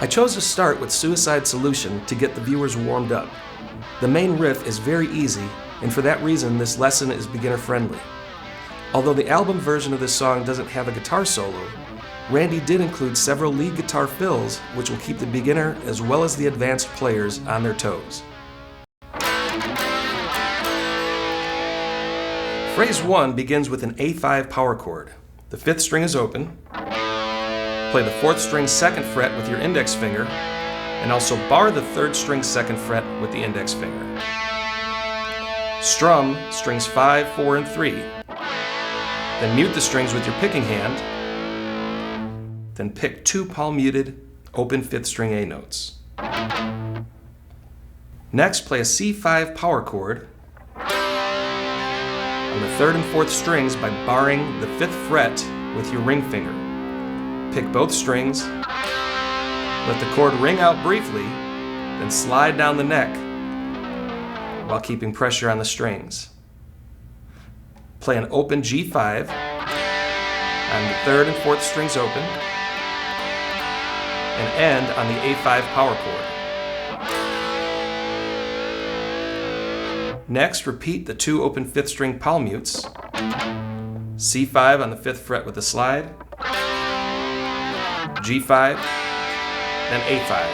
I chose to start with Suicide Solution to get the viewers warmed up. The main riff is very easy, and for that reason this lesson is beginner friendly. Although the album version of this song doesn't have a guitar solo, Randy did include several lead guitar fills which will keep the beginner as well as the advanced players on their toes. Phrase 1 begins with an A5 power chord. The 5th string is open. Play the 4th string 2nd fret with your index finger, and also bar the 3rd string 2nd fret with the index finger. Strum strings 5, 4, and 3. Then mute the strings with your picking hand. Then pick 2 palm muted, open 5th string A notes. Next, play a C5 power chord on the 3rd and 4th strings by barring the 5th fret with your ring finger. Pick both strings, let the chord ring out briefly, then slide down the neck while keeping pressure on the strings. Play an open G5 on the 3rd and 4th strings open, and end on the A5 power chord. Next, repeat the 2 open 5th string palm mutes, C5 on the 5th fret with a slide, G5, then A5.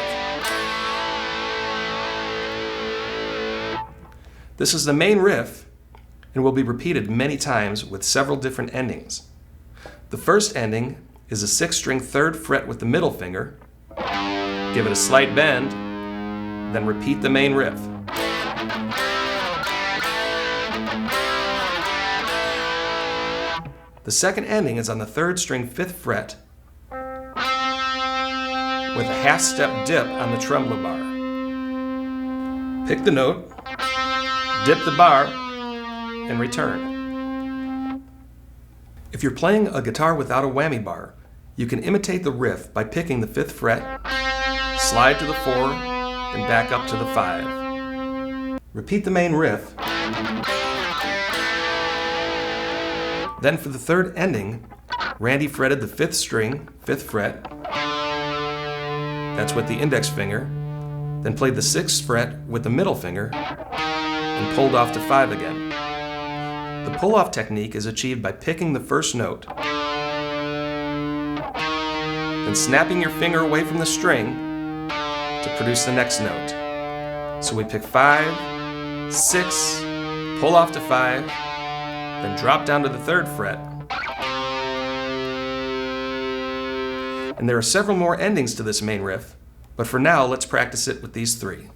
This is the main riff and will be repeated many times with several different endings. The first ending is a 6th string 3rd fret with the middle finger. Give it a slight bend, then repeat the main riff. The second ending is on the 3rd string 5th fret with a half-step dip on the tremolo bar. Pick the note, dip the bar, and return. If you're playing a guitar without a whammy bar, you can imitate the riff by picking the 5th fret, slide to the 4, and back up to the 5. Repeat the main riff. Then for the 3rd ending, Randy fretted the 5th string, 5th fret, that's with the index finger, then played the 6th fret with the middle finger, and pulled off to 5 again. The pull-off technique is achieved by picking the first note, then snapping your finger away from the string to produce the next note. So we pick 5, 6, pull off to 5, then drop down to the 3rd fret. And there are several more endings to this main riff, but for now let's practice it with these 3.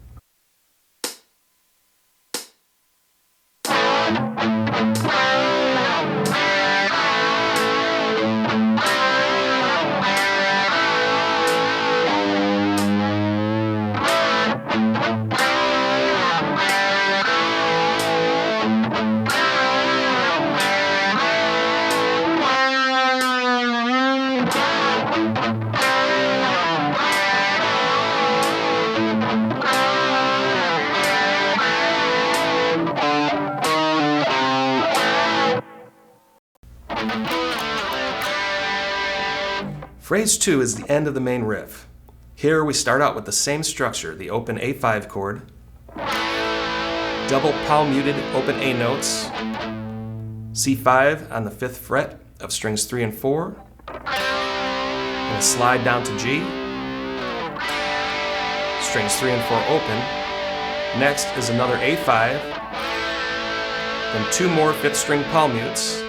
Phrase 2 is the end of the main riff. Here we start out with the same structure, the open A5 chord, double palm muted open A notes, C5 on the 5th fret of strings 3 and 4, and a slide down to G, strings 3 and 4 open. Next is another A5, then 2 more 5th string palm mutes,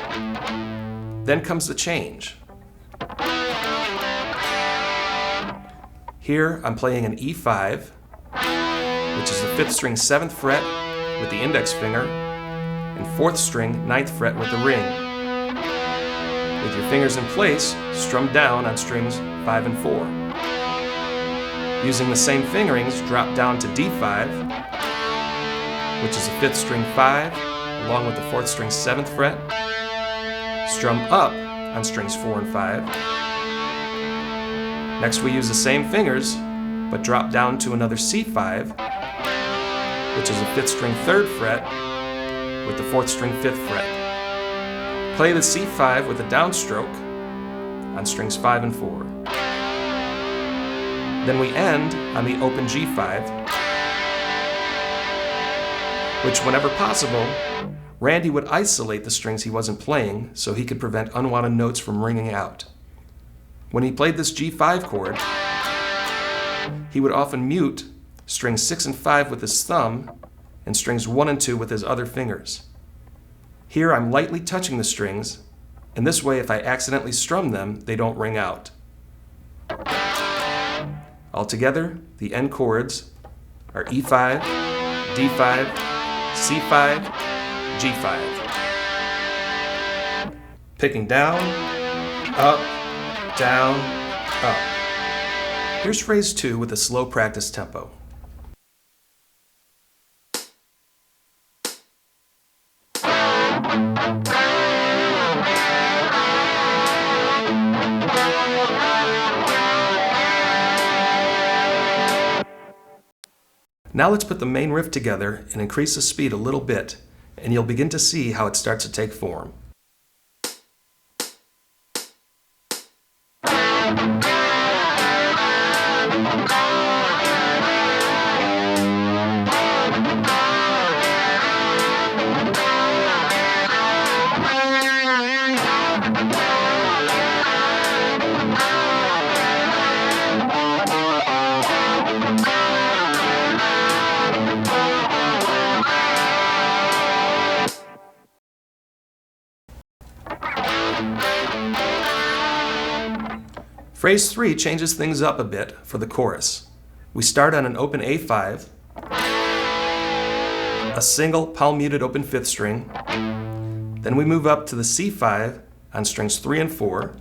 then comes the change. Here I'm playing an E5, which is the 5th string 7th fret with the index finger, and 4th string 9th fret with the ring. With your fingers in place, strum down on strings 5 and 4. Using the same fingerings, drop down to D5, which is the 5th string 5, along with the 4th string 7th fret. Strum up on strings 4 and 5. Next we use the same fingers, but drop down to another C5, which is a 5th string 3rd fret with the 4th string 5th fret. Play the C5 with a downstroke on strings 5 and 4. Then we end on the open G5, which, whenever possible, Randy would isolate the strings he wasn't playing so he could prevent unwanted notes from ringing out. When he played this G5 chord, he would often mute strings 6 and 5 with his thumb and strings 1 and 2 with his other fingers. Here I'm lightly touching the strings, and this way if I accidentally strum them, they don't ring out. Altogether, the end chords are E5, D5, C5, G5. Picking down, up, down, up. Here's phrase 2 with a slow practice tempo. Now let's put the main riff together and increase the speed a little bit, and you'll begin to see how it starts to take form. Phrase 3 changes things up a bit for the chorus. We start on an open A5, a single palm-muted open 5th string, then we move up to the C5 on strings 3 and 4.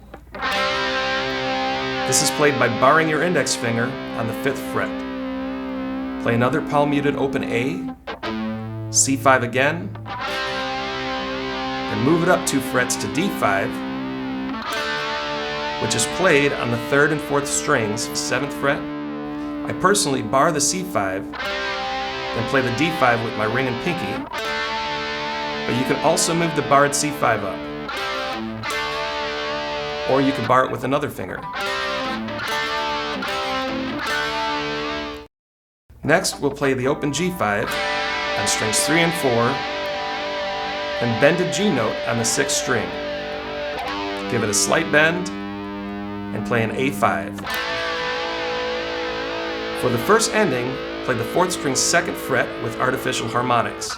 This is played by barring your index finger on the 5th fret. Play another palm-muted open A, C5 again, then move it up 2 frets to D5, which is played on the 3rd and 4th strings, 7th fret. I personally bar the C5, then play the D5 with my ring and pinky, but you can also move the barred C5 up. Or you can bar it with another finger. Next, we'll play the open G5 on strings 3 and 4, then bend a G note on the 6th string. Give it a slight bend, and play an A5. For the first ending, play the 4th string 2nd fret with artificial harmonics.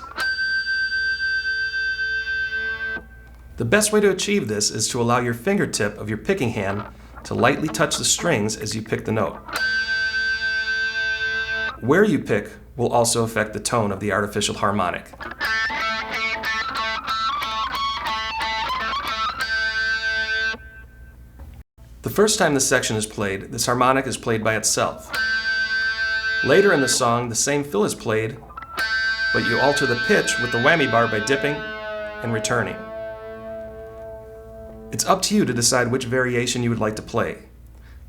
The best way to achieve this is to allow your fingertip of your picking hand to lightly touch the strings as you pick the note. Where you pick will also affect the tone of the artificial harmonic. The first time this section is played, this harmonic is played by itself. Later in the song, the same fill is played, but you alter the pitch with the whammy bar by dipping and returning. It's up to you to decide which variation you would like to play.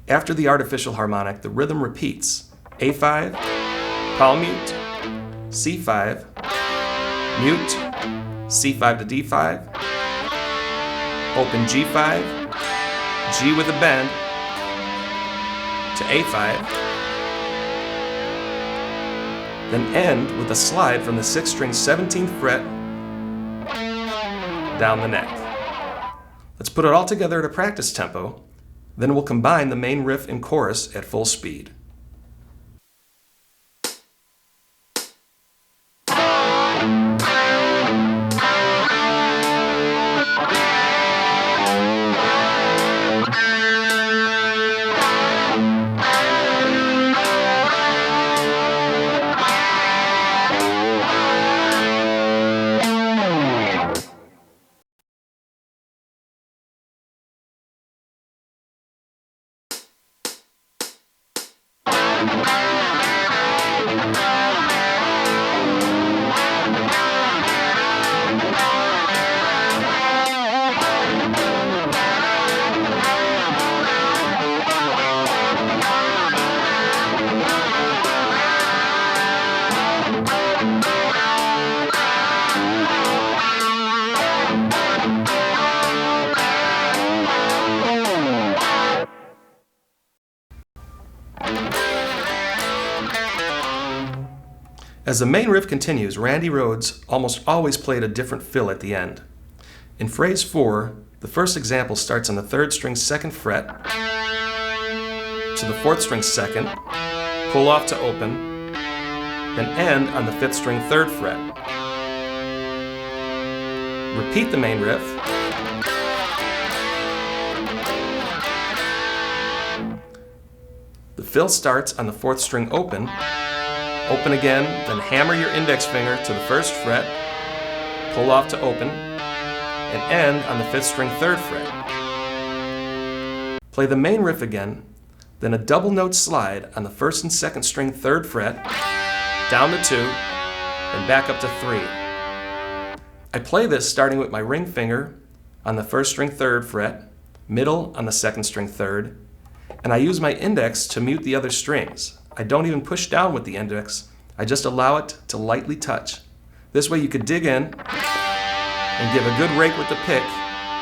After the artificial harmonic, the rhythm repeats: A5, palm mute, C5, mute, C5 to D5, open G5, G with a bend, to A5, then end with a slide from the 6th string 17th fret down the neck. Let's put it all together at a practice tempo, then we'll combine the main riff and chorus at full speed. As the main riff continues, Randy Rhoads almost always played a different fill at the end. In phrase 4, the first example starts on the 3rd string 2nd fret to the 4th string 2nd, pull off to open, then end on the 5th string 3rd fret. Repeat the main riff, the fill starts on the 4th string open, open again, then hammer your index finger to the 1st fret, pull off to open, and end on the 5th string 3rd fret. Play the main riff again, then a double note slide on the 1st and 2nd string 3rd fret, down to 2, and back up to 3. I play this starting with my ring finger on the 1st string 3rd fret, middle on the 2nd string 3rd, and I use my index to mute the other strings. I don't even push down with the index, I just allow it to lightly touch. This way you could dig in and give a good rake with the pick,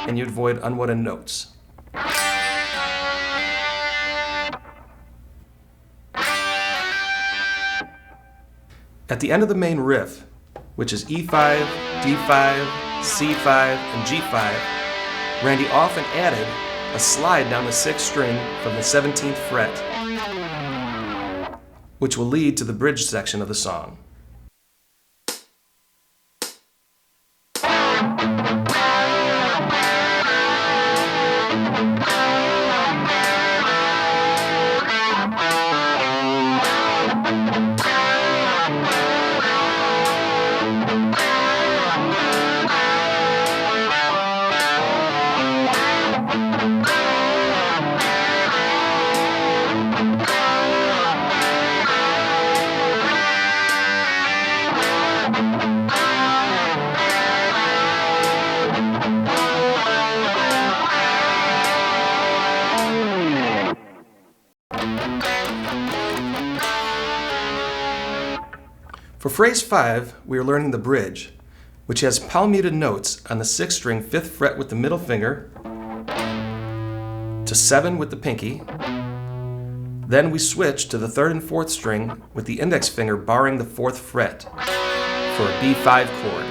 and you'd avoid unwanted notes. At the end of the main riff, which is E5, D5, C5, and G5, Randy often added a slide down the 6th string from the 17th fret, which will lead to the bridge section of the song. For phrase 5, we are learning the bridge, which has palm-muted notes on the 6th string 5th fret with the middle finger, to 7 with the pinky. Then we switch to the 3rd and 4th string with the index finger barring the 4th fret for a B5 chord.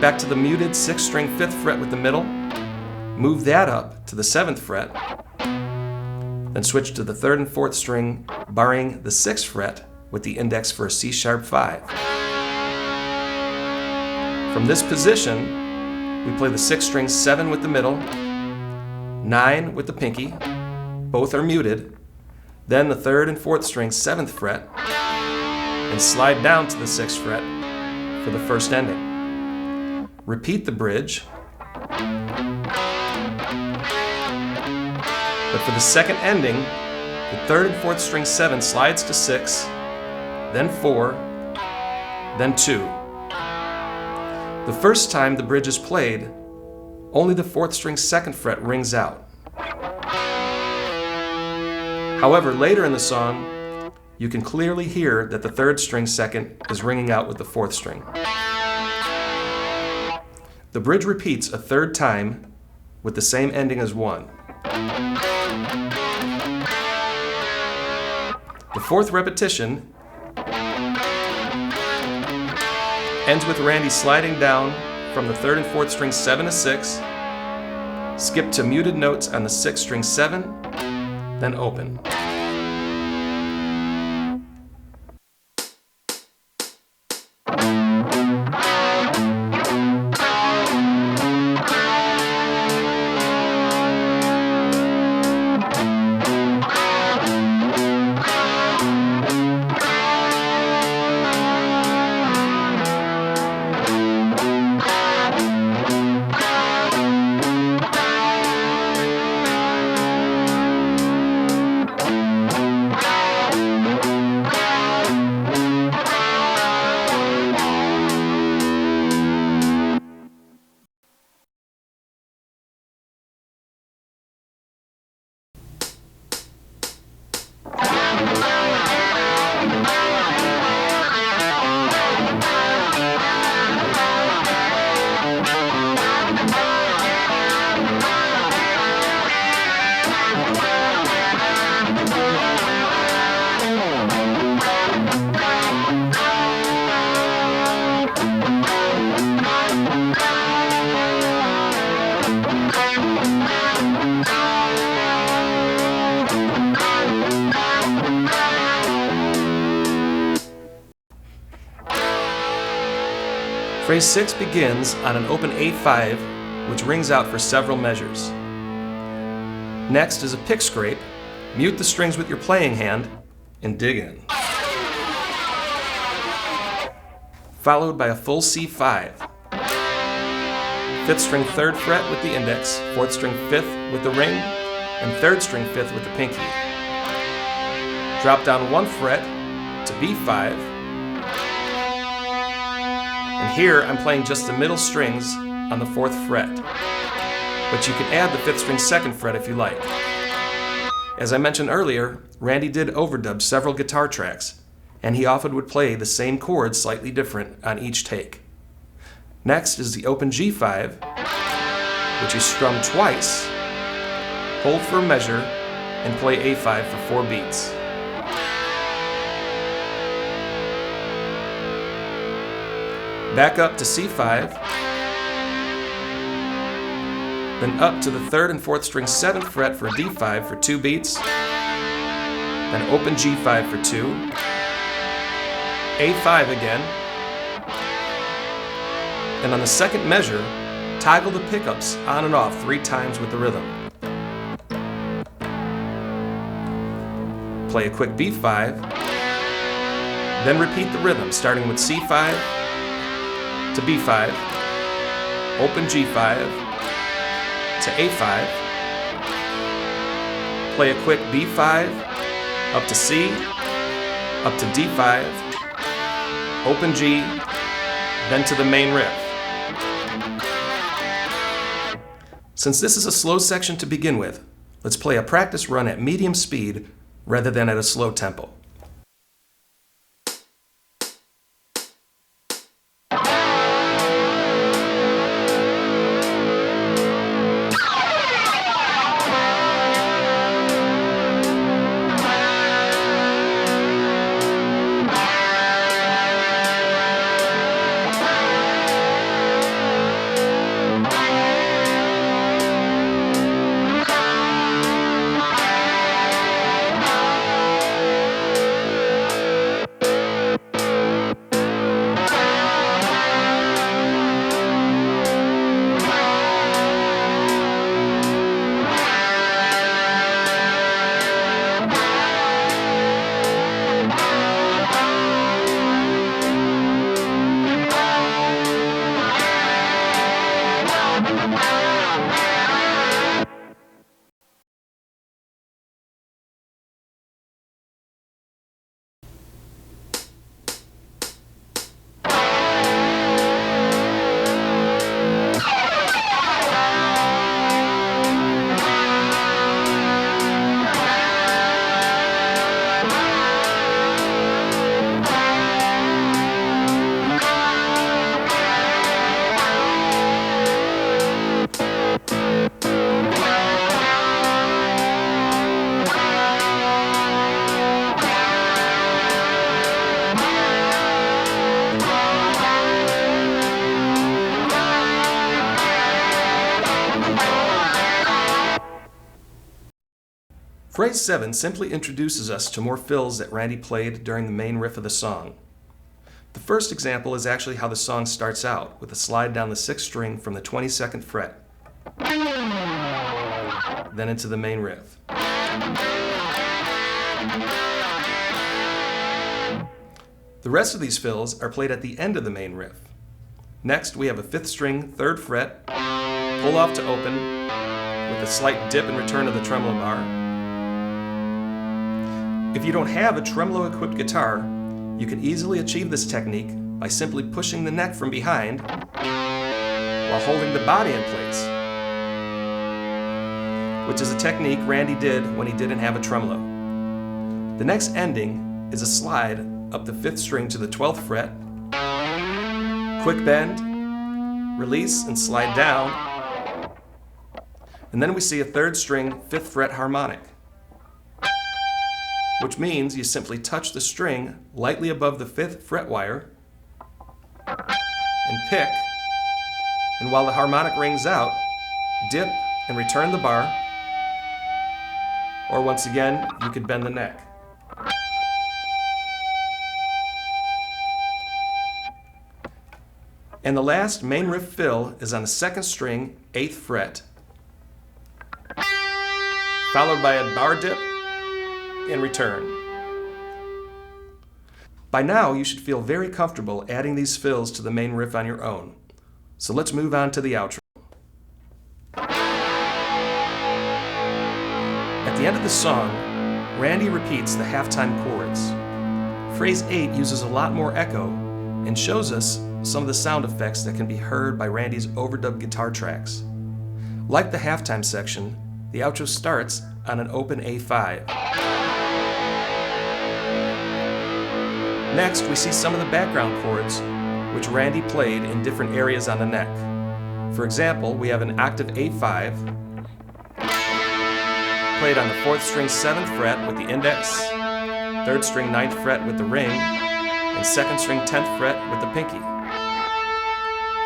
Back to the muted 6th string 5th fret with the middle, move that up to the 7th fret, then switch to the 3rd and 4th string barring the 6th fret with the index for a C-sharp 5. From this position, we play the 6th string 7 with the middle, 9 with the pinky, both are muted, then the 3rd and 4th string 7th fret, and slide down to the 6th fret for the first ending. Repeat the bridge, but for the second ending, the 3rd and 4th string 7 slides to 6, then 4, then 2. The first time the bridge is played, only the 4th string 2nd fret rings out. However, later in the song, you can clearly hear that the 3rd string 2nd is ringing out with the 4th string. The bridge repeats a 3rd time with the same ending as 1. The 4th repetition ends with Randy sliding down from the 3rd and 4th string 7 to 6, skip to muted notes on the 6th string 7, then open. Phrase 6 begins on an open A5, which rings out for several measures. Next is a pick scrape. Mute the strings with your playing hand and dig in. Followed by a full C5. 5th string 3rd fret with the index, 4th string 5th with the ring, and 3rd string 5th with the pinky. Drop down 1 fret to B5. And here I'm playing just the middle strings on the 4th fret. But you can add the 5th string 2nd fret if you like. As I mentioned earlier, Randy did overdub several guitar tracks, and he often would play the same chords slightly different on each take. Next is the open G5, which you strum twice, hold for a measure, and play A5 for 4 beats. Back up to C5, then up to the 3rd and 4th string 7th fret for D5 for 2 beats, then open G5 for 2, A5 again, and on the 2nd measure, toggle the pickups on and off 3 times with the rhythm. Play a quick B5, then repeat the rhythm starting with C5 to B5, open G5 to A5, play a quick B5 up to C, up to D5, open G, then to the main riff. Since this is a slow section to begin with, let's play a practice run at medium speed rather than at a slow tempo. Phrase 7 simply introduces us to more fills that Randy played during the main riff of the song. The first example is actually how the song starts out, with a slide down the 6th string from the 22nd fret, then into the main riff. The rest of these fills are played at the end of the main riff. Next, we have a 5th string 3rd fret, pull off to open, with a slight dip and return of the tremolo bar. If you don't have a tremolo-equipped guitar, you can easily achieve this technique by simply pushing the neck from behind while holding the body in place, which is a technique Randy did when he didn't have a tremolo. The next ending is a slide up the 5th string to the 12th fret, quick bend, release and slide down, and then we see a 3rd string 5th fret harmonic, which means you simply touch the string lightly above the 5th fret wire and pick, and while the harmonic rings out, dip and return the bar, or once again, you could bend the neck. And the last main riff fill is on the 2nd string, 8th fret, followed by a bar dip and return. By now, you should feel very comfortable adding these fills to the main riff on your own. So let's move on to the outro. At the end of the song, Randy repeats the halftime chords. Phrase 8 uses a lot more echo and shows us some of the sound effects that can be heard by Randy's overdubbed guitar tracks. Like the halftime section, the outro starts on an open A5. Next, we see some of the background chords which Randy played in different areas on the neck. For example, we have an octave A5 played on the 4th string 7th fret with the index, 3rd string 9th fret with the ring, and 2nd string 10th fret with the pinky.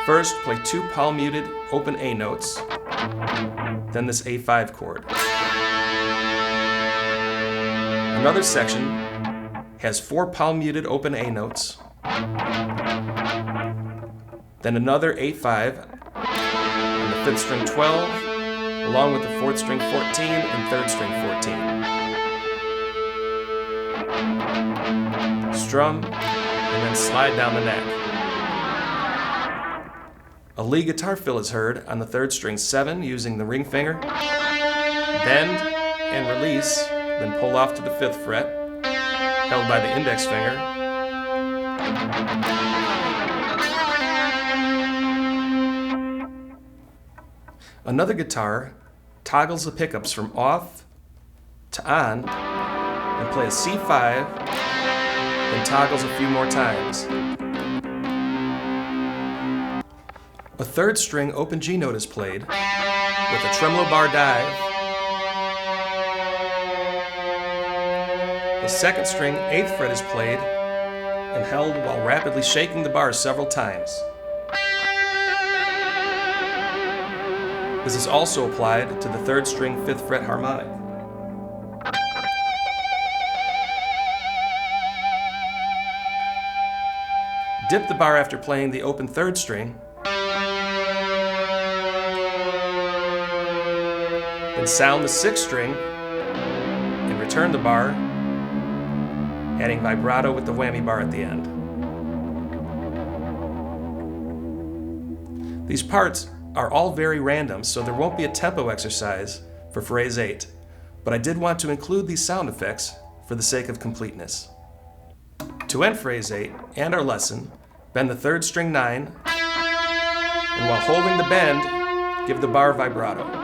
First, play 2 palm muted open A notes, then this A5 chord. Another section has 4 palm muted open A notes, then another A5 on the 5th string 12, along with the 4th string 14 and 3rd string 14. Strum, and then slide down the neck. A lead guitar fill is heard on the 3rd string 7 using the ring finger, bend and release, then pull off to the 5th fret, held by the index finger. Another guitar toggles the pickups from off to on and plays C5, then toggles a few more times. A 3rd string open G note is played with a tremolo bar dive. The 2nd string 8th fret is played and held while rapidly shaking the bar several times. This is also applied to the 3rd string 5th fret harmonic. Dip the bar after playing the open 3rd string, then sound the 6th string and return the bar, adding vibrato with the whammy bar at the end. These parts are all very random, so there won't be a tempo exercise for phrase 8, but I did want to include these sound effects for the sake of completeness. To end phrase 8 and our lesson, bend the 3rd string 9, and while holding the bend, give the bar vibrato.